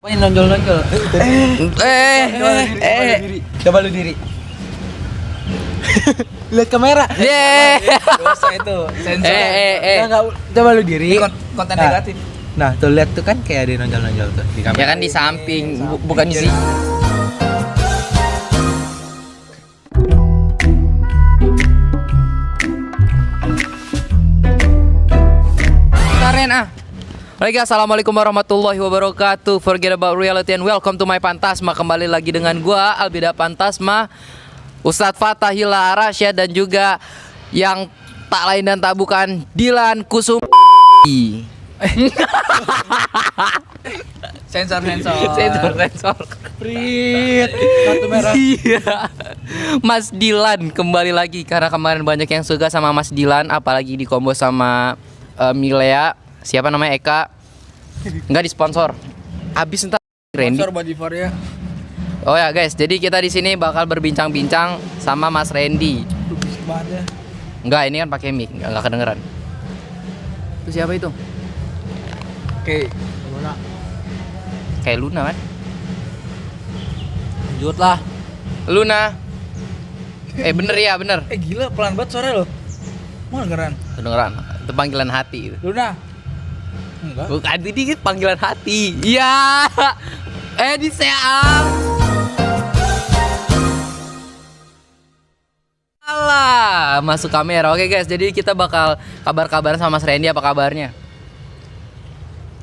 Pokoknya nonjol-nonjol. Coba lu diri. Lihat kamera. Dosa itu. Sensor. Enggak, coba lu diri. Konten negatif. Nah, tuh lihat tuh kan kayak ada nonjol-nonjol tuh di kamera. Ya kan di samping, bukan di sini. Karen ah. Baik, assalamualaikum warahmatullahi wabarakatuh. Forget about reality and welcome to my Pantasma. Kembali lagi dengan gua Albida Pantasma, Ustadz Fatahila Arasya, dan juga yang tak lain dan tak bukan Dilan Kusum. Sensor. Prit. Kartu merah. Iya. Mas Dilan kembali lagi karena kemarin banyak yang suka sama Mas Dilan, apalagi di combo sama Milea. Siapa namanya, Eka? Enggak disponsor. Abis ntar Randy. Sponsor buat Divoria. Oh ya guys, jadi kita di sini bakal berbincang-bincang sama Mas Randy. Bisik banget ya. Enggak, ini kan pakai mic, enggak kedengeran. Itu siapa itu? Oke, gimana? Kayak Luna kan? Lanjut lah. Luna. Bener ya, bener. Gila pelan banget suara lo. Mau dengeran? Kedengeran. Itu panggilan hati itu. Luna. Enggak. Bukan, ini panggilan hati. Iya. Di seam. Alah, masuk kamera. Oke guys, jadi kita bakal kabar-kabaran sama Mas Randy. Apa kabarnya?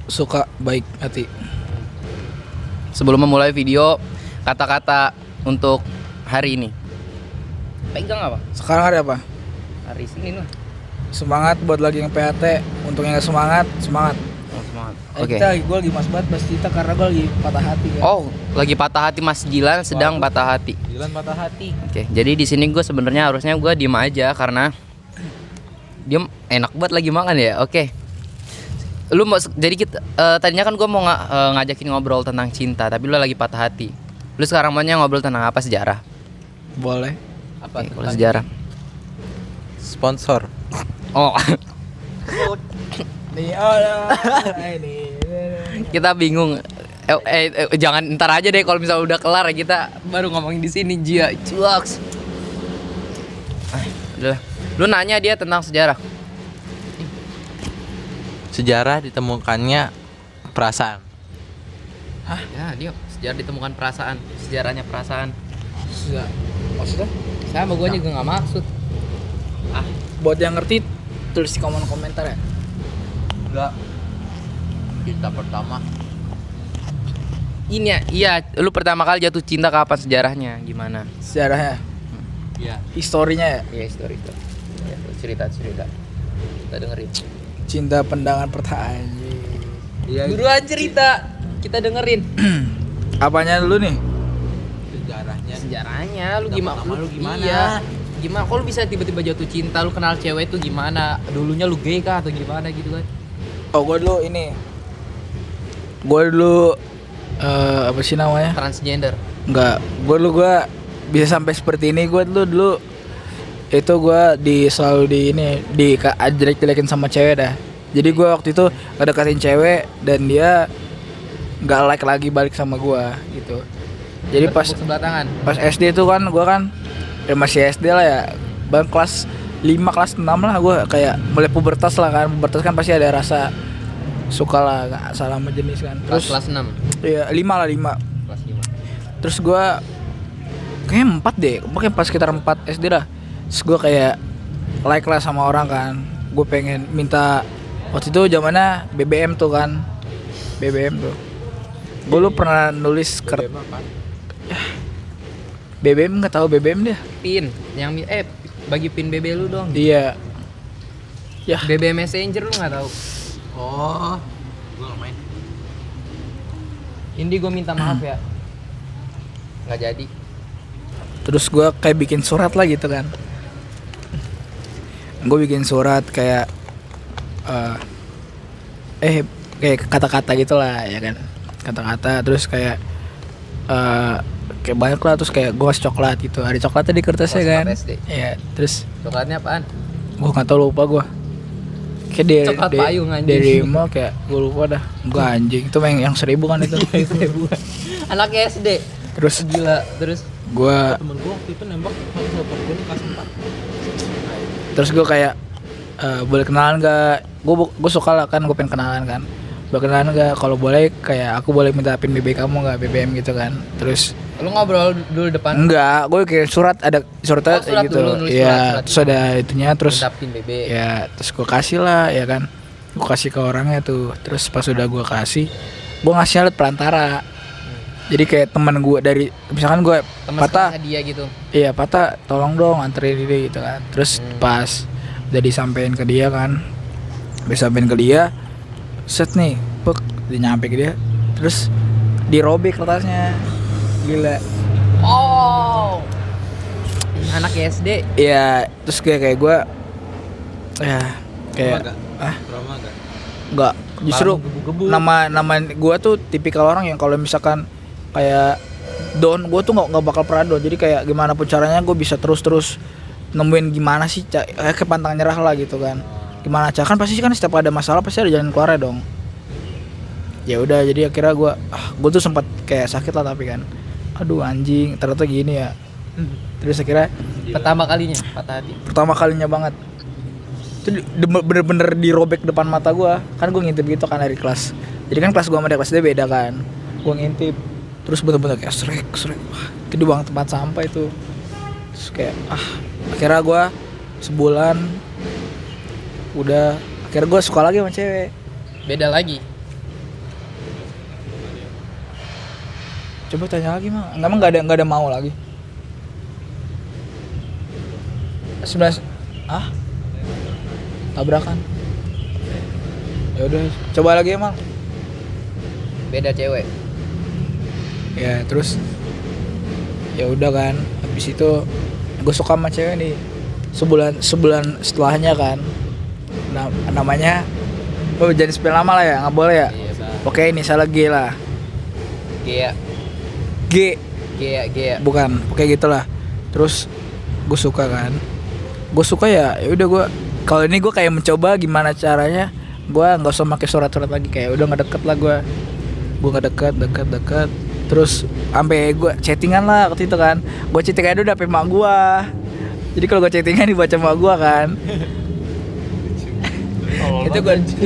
Suka baik hati. Sebelum memulai video, kata-kata untuk hari ini. Pegang apa? Sekarang hari apa? Hari Senin lah. Semangat buat lagi yang PHT. Untuk yang gak semangat, semangat. Oh, semangat. Oke. Gue lagi mas banget bahas kita karena gue lagi patah hati kan. Oh, lagi patah hati. Mas Dilan sedang patah hati. Dilan patah hati. Oke, jadi di sini gue sebenarnya harusnya gue diem aja karena diem enak banget lagi makan ya. Oke, lu mau jadi kita tadinya kan gue mau ngajakin ngobrol tentang cinta, tapi lu lagi patah hati. Lu sekarang maunya ngobrol tentang apa? Sejarah? Boleh. Apa? Oke, kalau sejarah. Sponsor. Oh, Nih ada. Ini. kita bingung. Jangan ntar aja deh, kalau misalnya udah kelar kita baru ngomongin di sini. Jia, cuaks. Udah. Lu nanya dia tentang sejarah. Sejarah ditemukannya perasaan. Ya, dia sejarah ditemukan perasaan. Sejarahnya perasaan. Sudah. Maksudnya? Sama gue juga nggak maksud. Buat yang ngerti tulis di komentar ya. Enggak. Cinta pertama. Ini ya, iya. Lu pertama kali jatuh cinta kapan? Sejarahnya gimana? Sejarahnya, Iya. historinya ya. Iya, story itu. Ya, cerita. Kita dengerin. Cinta pandangan pertama. Iya. Buruan cerita. Kita dengerin. Apanya dulu nih? Sejarahnya. Sejarahnya lu Cinta gimana? pertama lu gimana? Iya. Gimana? Kok lu bisa tiba-tiba jatuh cinta? Lu kenal cewek tuh gimana? Dulunya lu gay kah atau gimana gitu kan? Oh, gue dulu ini. Gue dulu apa sih namanya? Transgender. Enggak, gue bisa sampai seperti ini. Gue dulu itu gue selalu jelek-jelekin sama cewek dah. Jadi gue waktu itu ngedeketin cewek dan dia nggak like lagi balik sama gue gitu. Jadi pas sebelah tangan. SD itu kan gue kan masih SD lah ya, bang kelas 5 kelas 6 lah, gue kayak mulai pubertas lah kan. Pubertas kan pasti ada rasa suka lah, gak salah sama jenis kan. Terus Kelas 6. iya 5 lah 5. Kelas 5. Terus gue kayaknya 4 deh, pokoknya pas sekitar 4 SD lah. Terus gue kayak like lah sama orang kan. Gue pengen minta, waktu itu zamannya BBM tuh kan. BBM tuh. Gue lu pernah nulis BBM nggak tahu BBM dia. Pin yang bagi pin BB lu dong. Iya. Ya. BB Messenger lu nggak tahu. Oh. Gua nggak main. Ini gue minta maaf ya. Nggak jadi. Terus gue kayak bikin surat lah gitu kan. Gue bikin surat kayak kayak kata-kata gitulah ya kan. Kata-kata terus kayak kayak banyak lah, terus kayak gue kasih coklat gitu. Ada coklatnya di kertasnya kan. SD. Iya, terus Coklatnya apaan? gue nggak tahu, lupa gue. Kayak dari Coklat payung, anjing. Dari mall kayak gue lupa dah. Gue anjing itu yang 1.000 kan itu. Anak SD. Terus Gila, terus gue Temen gua waktu itu nembak sahabat gua nih kelas 4. kayak boleh kenalan gak? Gue suka lah kan, gue pengen kenalan kan. Boleh kenalan gak? Kalau boleh kayak aku boleh minta pin BB kamu gak? BBM gitu kan. Terus lu ngobrol dulu depan. enggak, gue kayak suratnya surat gitu. dulu, nulis Iya, surat. terus ada itunya terus Dapin BB. ya terus gue kasih lah ya kan. Gue kasih ke orangnya tuh. Terus pas udah gue kasih, gue ngasihnya lewat perantara. Jadi kayak teman gue dari misalkan gue Temen patah, sekolahnya dia gitu. iya patah, tolong dong anterin dia gitu kan. Terus pas udah disampein ke dia kan, disampein ke dia, set nih, pek, dia nyampe ke dia, terus dirobek kertasnya, gila. Oh. Anak SD. Iya, terus kayak gue, ya kayak Trauma gak? enggak, justru Gebu-gebu. nama gue tuh tipikal orang yang kalau misalkan kayak down, gue tuh nggak bakal pernah down. Jadi kayak gimana pun caranya gue bisa terus nemuin gimana sih kayak pantang nyerah lah gitu kan. Gimana cara kan pasti kan setiap ada masalah pasti ada jalan keluarnya dong. Ya udah, jadi akhirnya gue tuh sempat kayak sakit lah, tapi kan aduh anjing ternyata gini ya. Terus akhirnya Pertama kalinya patah hati. pertama kalinya banget itu bener-bener dirobek depan mata gue. Kan gue ngintip gitu kan dari kelas, jadi kan kelas gue sama kelas dia beda kan. Gue ngintip terus bener-bener kayak srek wah, itu di bawah tempat sampah itu. Terus kayak akhirnya gue sebulan udah, akhirnya gue suka lagi sama cewek. Beda lagi. Coba tanya lagi mah, emang nggak ada mau lagi. 11 tabrakan. Ya udah, coba lagi emang. Beda cewek. Ya terus ya udah kan, habis itu gue suka sama cewek nih sebulan setelahnya kan. Namanya jangan spell nama lah ya, nggak boleh ya. Iya, Bang. Oke, ini salah G lah. Gea. G Gea. bukan, oke gitulah. Terus gue suka kan, gue suka ya udah gue kalau ini gue kayak mencoba gimana caranya gue nggak usah pakai surat-surat lagi, kayak udah nggak deket lah gue nggak deket. Terus sampai gue chattingan lah waktu itu kan, gue chattingan udah HP mak gue. Jadi kalau gue chattingan dibaca mak gue kan. itu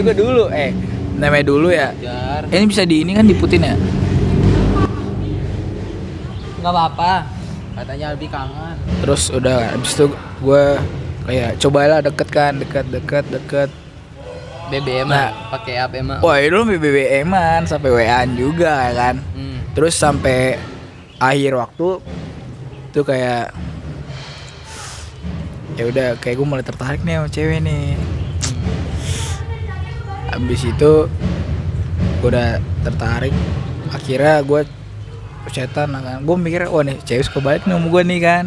gue dulu namanya dulu ya. Ini bisa ini kan diputin ya. Nggak apa-apa. Katanya lebih kangen. Terus udah habis itu gue kayak cobalah deket kan, deket. BBM Nah. pakai apa emang? Wah itu BBM-an sampai WA-an juga kan. Terus sampai akhir waktu tuh kayak ya udah kayak gue mulai tertarik nih sama cewek nih. Abis itu gue udah tertarik, akhirnya gue chatan kan. Gue mikir wah nih cewek suka balik nih sama gue nih kan.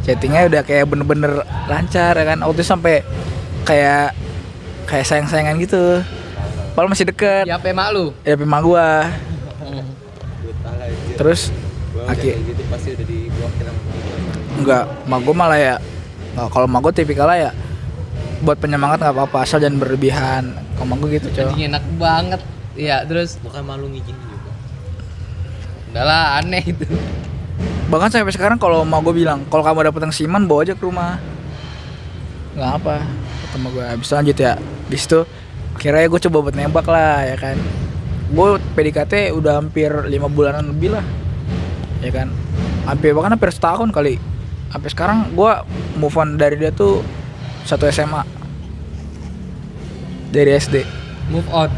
Chattingnya udah kayak bener-bener lancar ya kan. Waktu itu sampai kayak sayang-sayangan gitu. Padahal masih deket. Ya apa emak lu? Ya emak gue. Terus akhir gitu pasti udah diblokir sama enggak, emak gue malah ya nggak, kalau emak gue tipikalnya ya buat penyemangat nggak apa-apa asal jangan berlebihan. Kalau emak gue gitu coy. Anjing enak banget. Iya, terus bukan malu ngizinin juga. udahlah aneh itu. Bahkan sampai sekarang kalau emak gue bilang kalau kamu dapet yang siman bawa aja ke rumah, nggak apa kata emak gue. Habis itu lanjut ya, habis itu akhirnya gue coba buat nembak lah ya kan. Gue PDKT udah hampir 5 bulanan lebih lah ya kan, bahkan hampir setahun kali. Sampai sekarang gue move on dari dia tuh 1 SMA dari SD. Move on.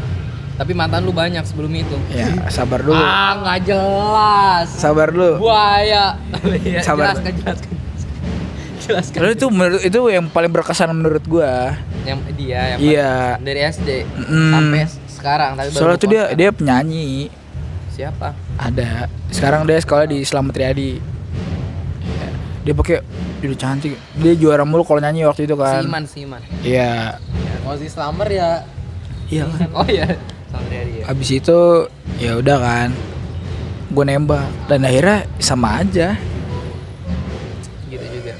Tapi mantan lu banyak sebelum itu. Ya sabar dulu, Nggak jelas. sabar dulu. Buaya. Ya, Sabar. Jelaskan. Lalu itu yang paling berkesan menurut gue. Yang dia yang Iya. dari SD Mm. sampai sekarang tapi baru Soalnya tuh podcast. dia penyanyi. Siapa? Ada. Sekarang dia sekolah di Slamet Riyadi. Ya, dia pakai dia cantik. Dia juara mulu kalau nyanyi waktu itu kan. Siman. Iya. Kalau si Slammer ya Iya. Oh iya. Sama dia. Abis itu ya udah kan. Gue nembak dan akhirnya sama aja. Gitu juga.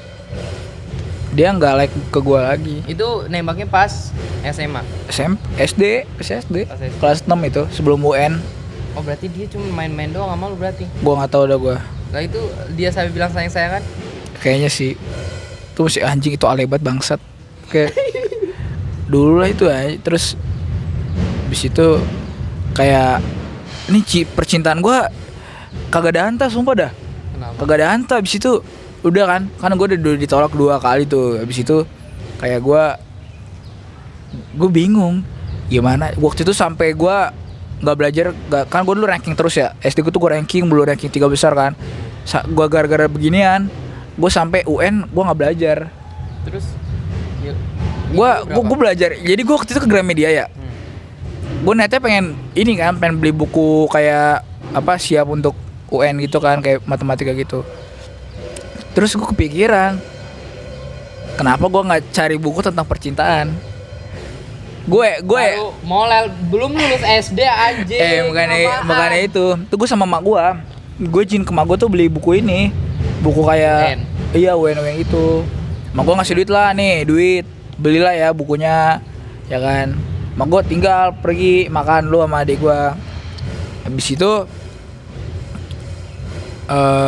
Dia nggak like ke gue lagi. Itu nembaknya pas SMA. SD Pas SD. kelas 6 itu sebelum UN. Oh berarti dia cuma main-main doang sama lu berarti. Gue nggak tahu udah gue. Lah itu dia sampai bilang sayang kan? Kayaknya sih. Tuh si anjing itu alebat bangsat. Kayak dulu lah itu ya. Terus habis itu kayak ini percintaan gue kagak ada hanta sumpah dah. Kenapa? Kagak ada hanta. Habis itu udah kan gue udah ditolak 2 kali tuh. Habis itu kayak gue bingung gimana waktu itu sampai gue nggak belajar kan gue dulu ranking terus ya. SD gue tuh gue ranking belum ranking 3 besar kan. Gue gara-gara beginian gue sampai UN gue nggak belajar. Terus ya, Gue belajar. Jadi gue waktu itu ke Gramedia ya. Gue niatnya pengen ini kan, pengen beli buku kayak apa siap untuk UN gitu kan, kayak matematika gitu. Terus gue kepikiran, kenapa gue nggak cari buku tentang percintaan? Gue baru molel belum lulus SD aja. Makanya itu. Tuh gue sama mak gue izin ke mak gue tuh beli buku ini, buku kayak iya UN itu. Mak gue ngasih duit lah nih, belilah ya bukunya, ya kan. Mak gue tinggal pergi makan lu sama adik gue. Habis itu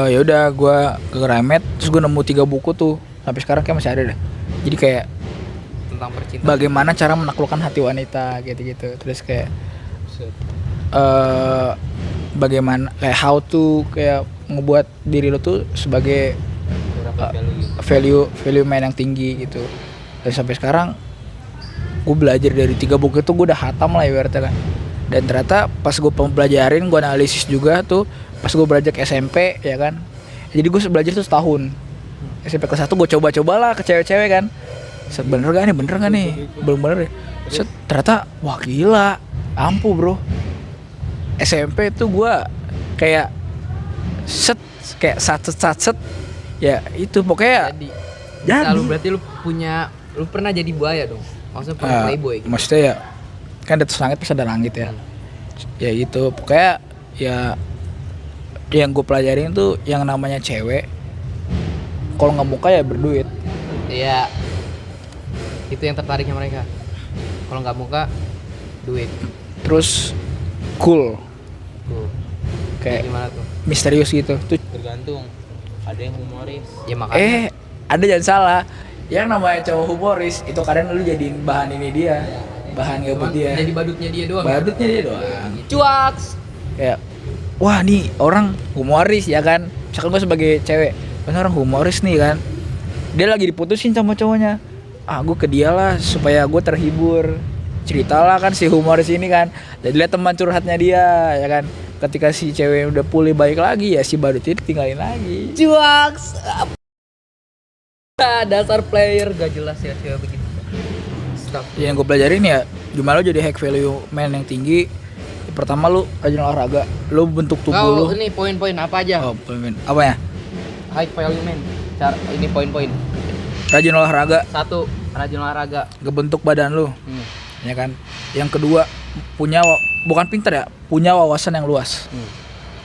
ya udah gue ke Gramet, terus gue nemu 3 buku tuh. Sampai sekarang kayak masih ada deh. Jadi kayak tentang percintaan. Bagaimana cara menaklukkan hati wanita gitu-gitu. Terus kayak bagaimana kayak how to kayak ngebuat diri lo tuh sebagai value man yang tinggi gitu. Dan sampai sekarang gue belajar dari 3 buku itu, gue udah hatam lah ibaratnya kan. Dan ternyata pas gue pelajarin, gue analisis juga tuh pas gue belajar ke SMP ya kan. Jadi gue belajar tuh setahun. SMP kelas 1 gue coba-cobalah ke cewek-cewek kan. Bener gak nih? Belum bener ya. Ternyata wah gila, ampuh bro. SMP tuh gue kayak satset ya itu pokoknya jadi. Lu berarti lu pernah jadi buaya dong. Maksudnya pernah playboy gitu. Maksudnya ya kan di atas langit pasti ada langit ya. Ya gitu pokoknya ya yang gue pelajarin tuh yang namanya cewek kalau nggak muka ya berduit. Iya. Itu yang tertariknya mereka. Kalau nggak muka duit. Terus cool. Kayak gimana tuh? Misterius gitu. Tuh Tergantung. Ada yang humoris. Ya makanya. Ada jangan salah. Yang namanya cowok humoris itu kadang lu jadiin bahan ini dia. Bahan gabut dia. Jadi badutnya dia doang. Cuaks. Kayak wah nih orang humoris ya kan. Misalkan gue sebagai cewek, kan orang humoris nih kan. Dia lagi diputusin sama cowoknya. Gue ke dia lah supaya gue terhibur. Ceritalah kan si humoris ini kan. Dan lihat teman curhatnya dia ya kan. Ketika si cewek udah pulih baik lagi ya si badut itu tinggalin lagi. Cuaks. Dasar player gak jelas ya cewek begitu. Stop. Yang gue pelajarin ya gimana lo jadi high value man yang tinggi. Pertama lu rajin olahraga, lu bentuk tubuh lu. Ini poin-poin apa aja? Oh, poin apa ya? High value man. Ini poin-poin. Rajin olahraga. 1, rajin olahraga. Ngebentuk badan lu. Ya kan? Yang kedua, bukan pinter ya, punya wawasan yang luas.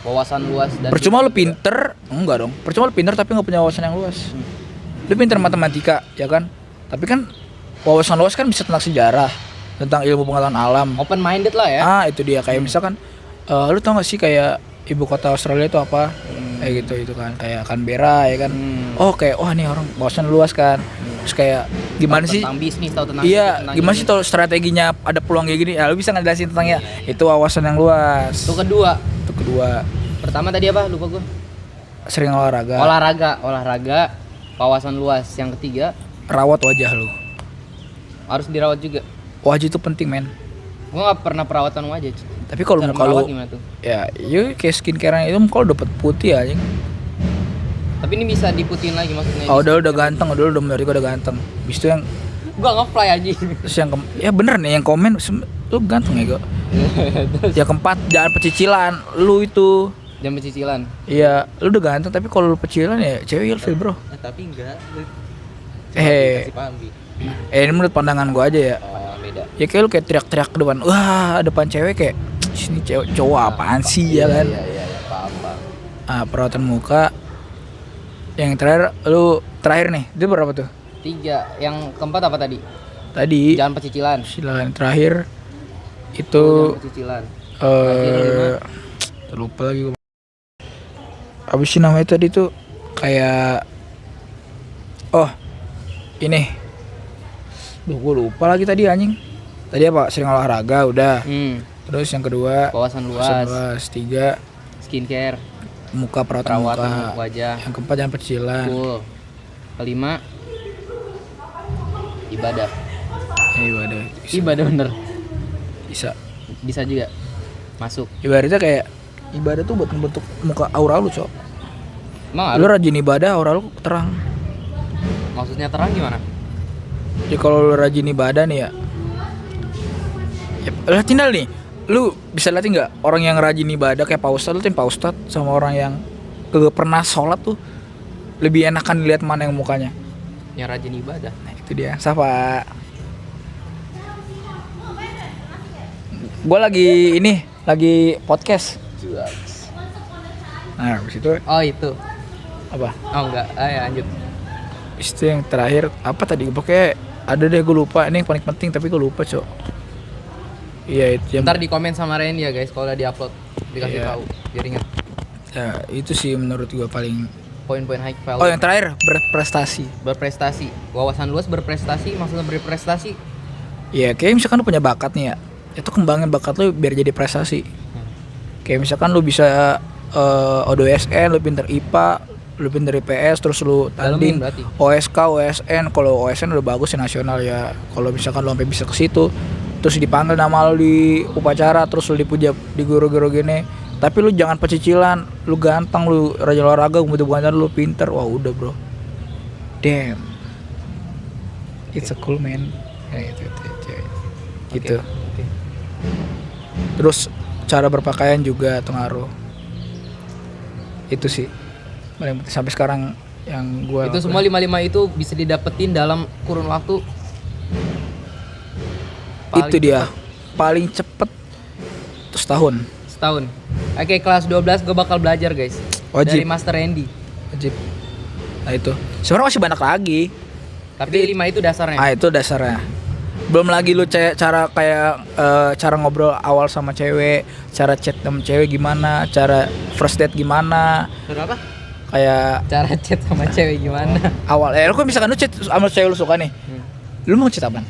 Wawasan luas dan percuma lu pinter, enggak dong. Percuma lu pinter tapi enggak punya wawasan yang luas. Lu pinter matematika, ya kan? Tapi kan wawasan luas kan bisa tentang sejarah, tentang ilmu pengetahuan alam. Open minded lah ya. Itu dia kayak misalkan lu tau gak sih kayak ibu kota Australia itu apa? Kayak gitu itu kan kayak Canberra ya kan. Kayak nih orang wawasan luas kan. Terus kayak gimana sih tentang bisnis tentang gimana sih tahu strateginya ada peluang kayak gini. Lu bisa ngejelasin tentangnya. Itu wawasan yang luas. Itu kedua. Pertama tadi apa? Lupa gua. Sering olahraga. Wawasan luas. Yang ketiga, rawat wajah lu. Harus dirawat juga. Wajah itu penting, men. Gua enggak pernah perawatan wajah. Tapi kalau muka lu ya, kayak skincare itu muka lu dapat putih aja. Tapi ini bisa diputin lagi maksudnya. Udah ganteng, udah menurut gua udah ganteng. Habis itu yang gua nge-fly aja. Terus yang ya bener nih yang komen lu ganteng ya gua. Yang keempat jangan pecicilan lu itu. Jangan pecicilan. Iya, lu udah ganteng tapi kalau lu pecicilan ya cewek ilfil, bro. Tapi enggak. Ini menurut pandangan gua aja ya. Beda. Ya kayak lu kayak teriak-teriak ke depan. Wah, depan cewek kayak sini cowok apaan sih ya kan? Iya, paham. Perawatan muka. Yang terakhir nih, itu berapa tuh? Tiga. Yang keempat apa tadi? Tadi Jangan pecicilan. silakan terakhir Oh, itu jangan pecicilan. terlupa lagi gua. Apa sih namanya tadi tuh kayak ini. Duh, gue lupa lagi tadi anjing. Tadi apa? Sering olahraga udah. Terus yang kedua Wawasan luas. 3 Skincare. muka perawatan Perawatan muka. wajah. Yang keempat jangan pecicilan. Cool. Kelima ibadah. Ibadah. Ibadah bener. Bisa. Juga. Masuk. Ibaratnya kayak ibadah tuh buat membentuk muka aura lu, Cok. Emang Lu ada? rajin ibadah, aura lu terang. Maksudnya terang gimana? Jadi kalau lu rajin ibadah nih ya tinggal nih, lu bisa lihat nggak orang yang rajin ibadah kayak Pak Ustadz, lu tim Pak Ustadz sama orang yang kagak pernah sholat tuh lebih enakan dilihat mana yang mukanya. Yang rajin ibadah. Nah itu dia, siapa? Gue lagi podcast. Nah habis itu Oh itu. apa? Oh enggak. Ya lanjut. Habis itu yang terakhir apa tadi? Pokoknya ada deh, gue lupa. Ini yang paling penting tapi gue lupa, Cok. Iya itu yang Ntar di komen sama Randy ya guys kalau udah diupload, dikasih Iya. tahu biar inget ya, itu sih menurut gue paling. poin-poin high value. Oh yang terakhir berprestasi. Berprestasi. Wawasan luas berprestasi, maksudnya berprestasi. Iya kayak misalkan lu punya bakat nih ya, itu kembangin bakat lu biar jadi prestasi. Kayak misalkan lu bisa O2SN, lu pinter IPA, lu pinter IPS, terus lu Dalemin tanding berarti. OSK, OSN. Kalau OSN udah bagus ya nasional ya. Kalau misalkan lu sampai bisa ke situ, terus dipanggil nama lu di upacara, terus lu dipuja di guru-guru gini. Tapi lu jangan pecicilan, lu ganteng, lu rajin olahraga, bukan lu pinter. Wah udah bro, damn, it's a cool man. Ya, itu. Gitu. Oke. Terus cara berpakaian juga ngaruh. Itu sih paling penting sampai sekarang yang gua Itu semua 55 itu bisa didapetin dalam kurun waktu itu dia paling cepet terus setahun. Oke, kelas 12 gue bakal belajar guys. Wajib. Dari Master Randy. wajib. Nah itu sebenarnya masih banyak lagi. Tapi 5 itu dasarnya. Itu dasarnya. Belum lagi lu cara cara ngobrol awal sama cewek, cara chat sama cewek gimana, cara first date gimana, Berapa? kayak Cara chat sama cewek gimana? awal. Lu kan misalkan lu chat sama cewek lu suka nih, lu mau chat apaan?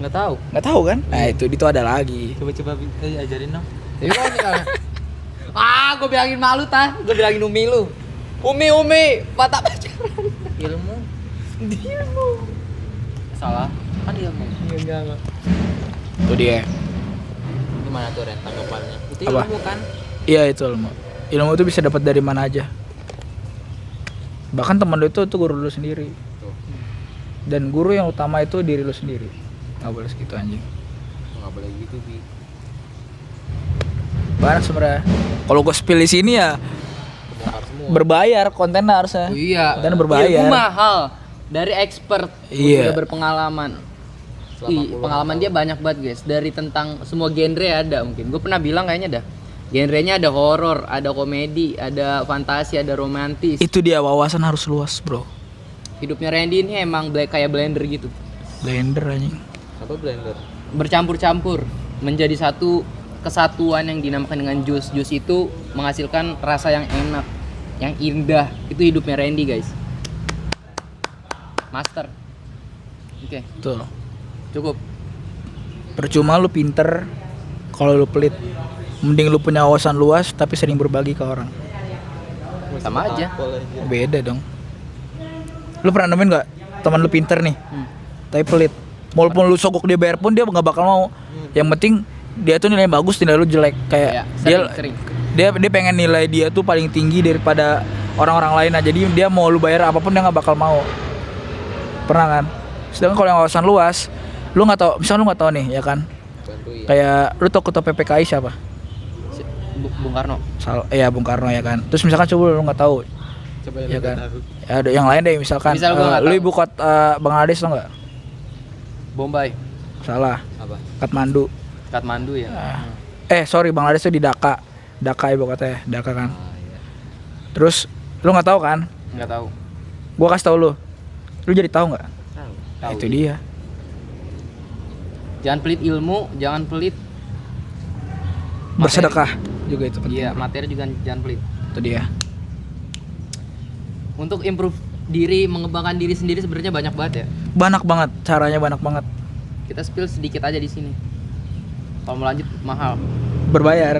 Nggak tahu. Nggak tahu kan? Nah itu ada lagi. Coba ajarin dong. Tapi kalau misalnya gue bilangin malu tah, gue bilangin Umi lu. Umi, mata pacaran. Ilmu. Salah. Kan ilmu. Enggak. Itu dia. Gimana tuh Ren tanggapannya? Itu Apa? ilmu kan? Iya itu ilmu. Ilmu itu bisa dapat dari mana aja. Bahkan teman lu itu guru lu sendiri. Dan guru yang utama itu diri lu sendiri. Nggak boleh segitu anjing. Nggak boleh gitu Bi. Banyak sebenarnya. Kalau gue spill di sini ya Bongkar semua. berbayar kontennya harusnya. Oh iya. Dan berbayar. Ilmu mahal dari expert. Iya. Udah berpengalaman. Pengalaman dia banyak banget guys. Dari tentang semua genre ada mungkin. Gue pernah bilang kayaknya dah. Genrenya ada horor, ada komedi, ada fantasi, ada romantis. Itu dia, wawasan harus luas bro. Hidupnya Randy ini emang kayak blender gitu. Blender anjing. Apa blender? Bercampur-campur menjadi satu kesatuan yang dinamakan dengan jus. Jus itu menghasilkan rasa yang enak, yang indah. Itu hidupnya Randy guys. Master. Oke, Tuh. cukup. Percuma lu pinter kalau lu pelit. Mending lu punya wawasan luas tapi sering berbagi ke orang. Sama aja. Beda dong. Lu pernah nemuin nggak teman lu pinter nih, tapi pelit. Walaupun lu sogok dia bayar pun dia nggak bakal mau. Yang penting dia tuh nilai bagus, nilai lu jelek. Kayak Iya, sering. dia pengen nilai dia tuh paling tinggi daripada orang-orang lain. Nah, jadi dia mau lu bayar apapun dia nggak bakal mau. Pernah kan? Sedangkan kalau yang wawasan luas, lu nggak tahu. Misalnya lu nggak tahu nih, ya kan? Bantuin. Kayak lu tau ketua PPKI siapa? Bung Karno. Bung Karno ya kan. Terus misalkan coba lu nggak tahu, Coba ya yang kan? tahu. Ya ada yang lain deh misalkan. Misal gua nggak lu tahu. ibu kota Bangladesh tau nggak? Bombay. Salah. Apa? Kathmandu. Kathmandu ya. Sorry, Bangladesh itu di Dhaka. Dhaka ibu kotanya, Dhaka kan. Iya. Terus lu nggak tahu kan? Nggak tahu. Gua kasih tahu lu. Lu jadi tahu nggak? Tahu. Nah, itu dia. Jangan pelit ilmu, jangan pelit Bersedekah juga itu penting. Iya, materi juga jangan pelit. Itu dia. Untuk improve diri, mengembangkan diri sendiri sebenarnya banyak banget ya. Banyak banget, caranya banyak banget. Kita spill sedikit aja di sini. Kalau mau lanjut mahal, Berbayar.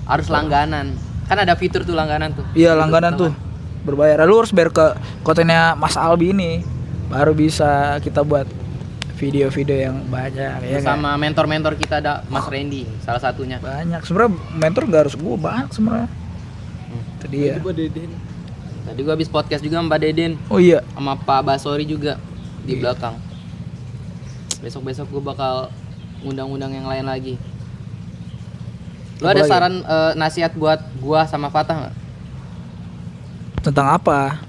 harus langganan. Kan ada fitur tuh langganan tuh. Iya, Fitur langganan pertama. tuh. Berbayar. Lu harus bayar ke kontennya Mas Albi ini. Baru bisa kita buat video-video yang banyak ya kan? Sama mentor-mentor kita ada Mas Randy, salah satunya. Banyak. Sebenarnya mentor gak harus gua, banyak sebenarnya. Itu dia. Tadi gua habis podcast juga sama Mbak Deden, Oh iya. sama Pak Basori juga di Iya. belakang. Besok-besok gua bakal ngundang-undang yang lain lagi. Lu Apa ada lagi? saran nasihat buat gua sama Fatah nggak? Tentang apa?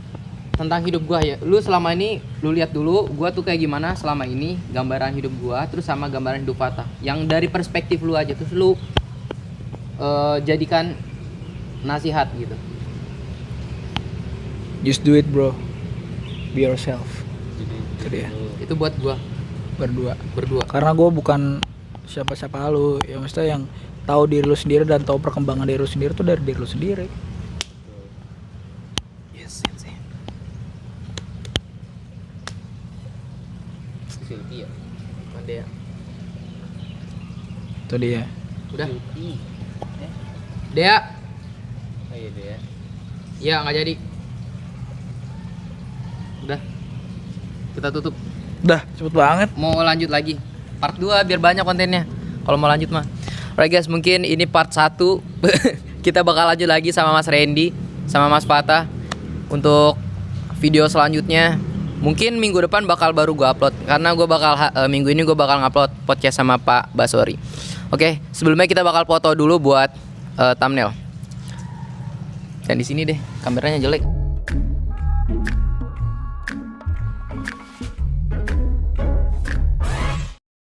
Tentang hidup gua ya. Lu selama ini lu lihat dulu gua tuh kayak gimana selama ini, gambaran hidup gua terus sama gambaran hidup Fatah. Yang dari perspektif lu aja terus lu jadikan nasihat gitu. Just do it, bro. Be yourself. Itu dia. Itu buat gua Berdua. berdua. Karena gue bukan siapa-siapa lu. Ya maksudnya yang tahu diri lu sendiri dan tahu perkembangan diri lu sendiri tuh dari diri lu sendiri. Yes, sensei. Silvia. Ada ya? Itu dia. Udah. Dea. Oh iya deh ya. Ya nggak jadi. Udah. Kita tutup. Udah, cepet banget. Mau lanjut lagi part 2 biar banyak kontennya. Kalau mau lanjut mah. Alright guys, mungkin ini part 1. Kita bakal lanjut lagi sama Mas Randy, sama Mas Fatah untuk video selanjutnya. Mungkin minggu depan bakal baru gua upload karena gua bakal minggu ini gua bakal ngupload podcast sama Pak Basori. Oke, sebelumnya kita bakal foto dulu buat thumbnail. Dan di sini deh, kameranya jelek.